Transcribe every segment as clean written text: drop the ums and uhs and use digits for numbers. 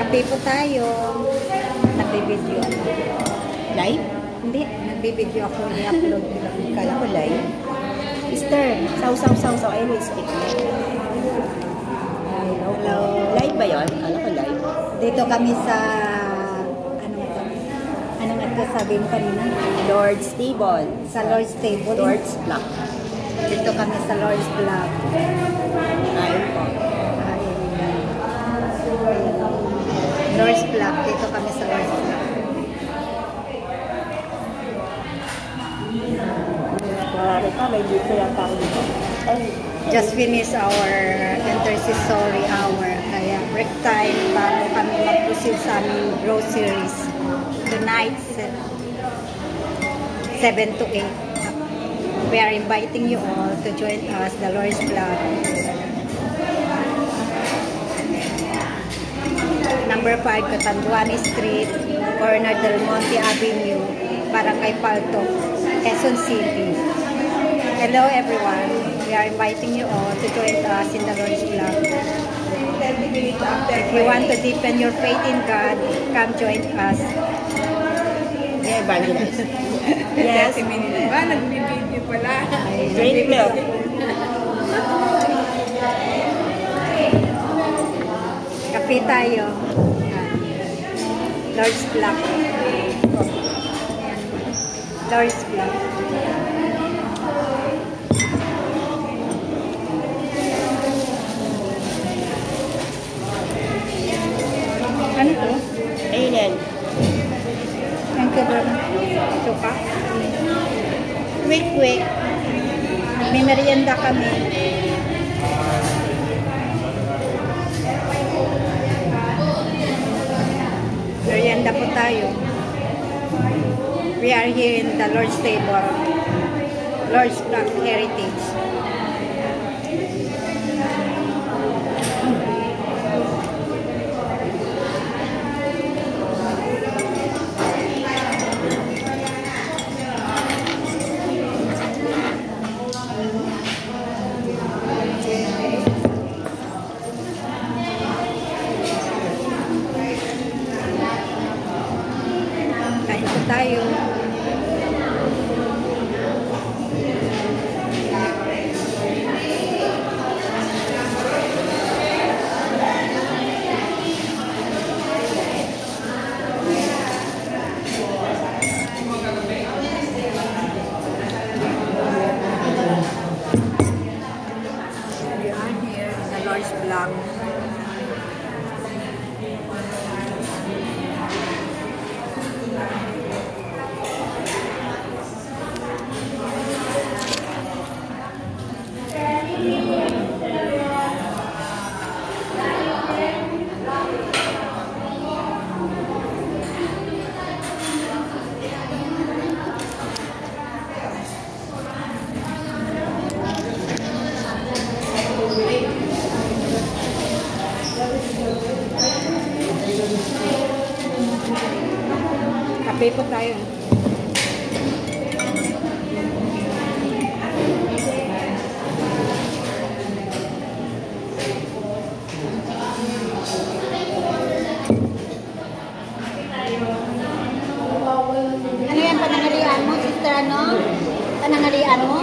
Kape po tayo. Nagbibideo. Live? Hindi, nagbibideo ako. I-upload. Kala ko live. Mister, saw. Ayun, speak na. Hello. Live ba yun? Kala ko live. Dito kami sa... Anong ito sabi mo kanina? Lord's Table. Sa Lord's Table. Lord's Block. Dito kami sa Lord's Block. Ayun po. Lord's Block. Dito kami sa Lord's Block. Marami pa, may dito yung tao dito. Just finish our intercessory hour. Kaya break time bago kami mag-proceed sa aming groceries. Tonight, 7 to 8. We are inviting you all to join us, the Lord's Block. Number 5, Catanduanes Street, corner Del Monte Avenue, Barangay Palto, Quezon City. Hello everyone. We are inviting you all to join us in the Lord's Block. If you want to deepen your faith in God, come join us. Yeah, evangelist. Yes. Ba, nagbibideo pala. Drink milk. Kape tayo. Lord's Block. Lord's Block. Ano to? Ayun. Thank you very much. Suka. Quick. May merienda kami. Merienda po tayo. We are here in the Lord's Table. Lord's Block Heritage. Kain po tayo. We are here in the Lord's Block. Kape po tayo. Ano yan, panangalian mo, sister, ano? Panangalian mo?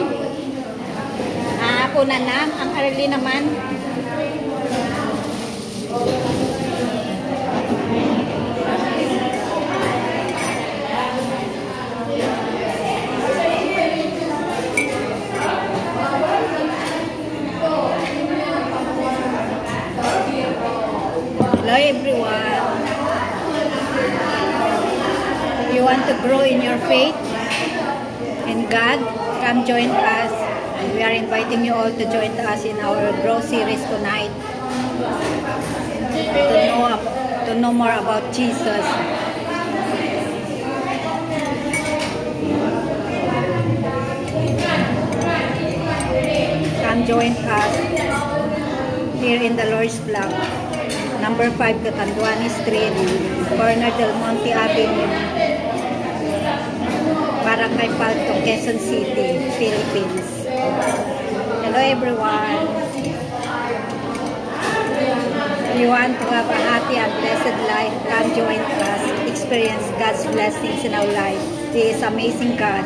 Punan na. Ang early naman. Hello everyone. If you want to grow in your faith in God, come join us. And we are inviting you all to join us in our Grow series tonight to know more about Jesus. Come join us here in the Lord's Block. Number 5, Catanduanes Street, corner Del Monte Avenue, Barangay Palto, Quezon City, Philippines. Hello everyone. You want to have a happy and blessed life, come join us, experience God's blessings in our life. He is amazing God.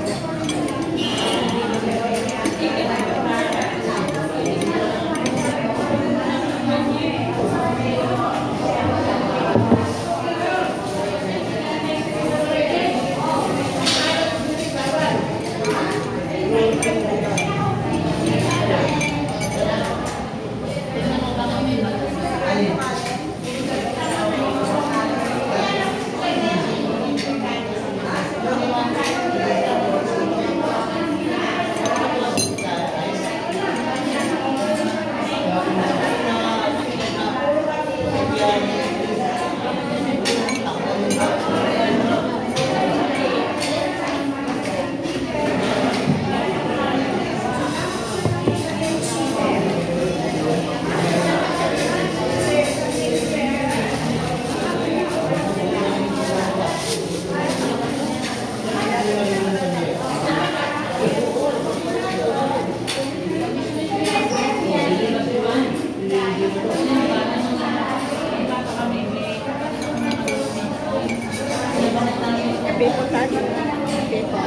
People touch. People.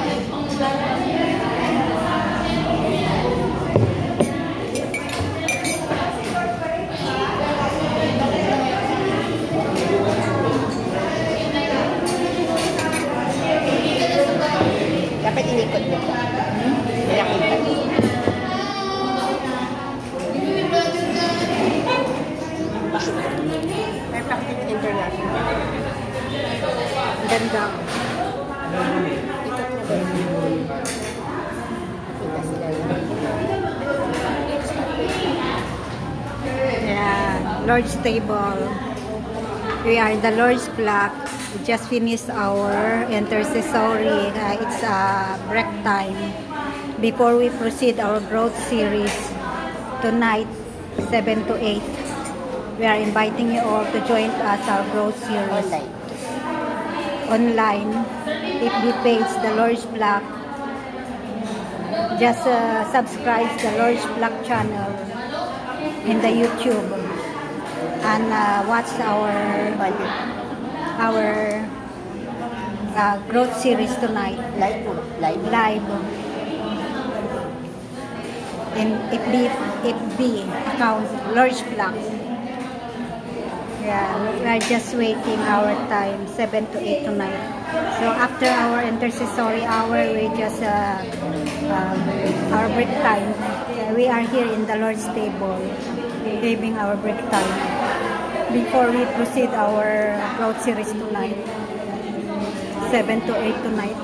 Dapat inikot mo. Nakita. May practice international. Ganda. Ikot na ba? Kita sila. Yeah, Lord's table. We are in the Lord's block. We just finished our intercessory. It's break time. Before we proceed our growth series tonight, 7 to 8, we are inviting you all to join us our growth series. Online. FB page, the Lord's block. Just subscribe the Lord's block channel in the YouTube and watch our growth series tonight live in FB account Lord's block. Yeah, we are just waiting our time 7 to 8 tonight. So after our intercessory hour, we just our break time. We are here in the Lord's table, having our break time before we proceed our growth series tonight, 7 to 8 tonight.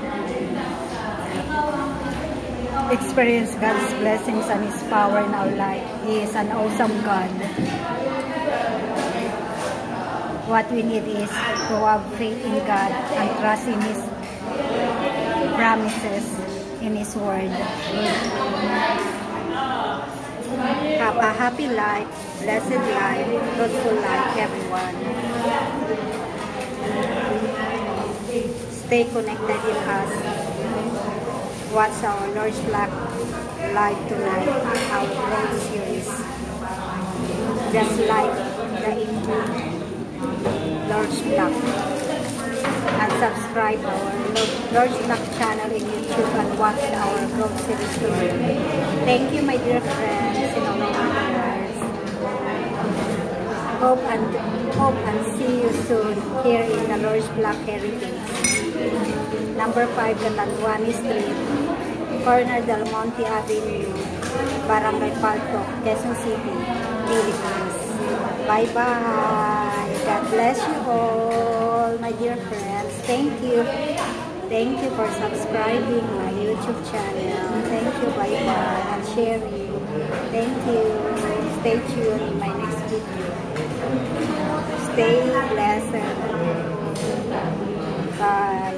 Experience God's blessings and His power in our life. He is an awesome God. What we need is to have faith in God and trust in His promises, in His word. Have a happy life, blessed life, fruitful life, everyone. Stay connected with us. Watch our Lord's block live tonight, our growth series. Just like the indie Lord's block, and subscribe our Lord's block channel in YouTube and watch our growth series tonight. Thank you, my dear friends in all over the world. Hope and see you soon here in the Lord's block heritage. Number 5 Catanduanes Street, corner Del Monte Avenue, Barangay Paltok, Quezon City, Philippines. Bye-bye. God bless you all, my dear friends. Thank you. Thank you for subscribing my YouTube channel. Thank you. Bye-bye. And sharing. Thank you. Stay tuned in my next video. Stay blessed. Bye.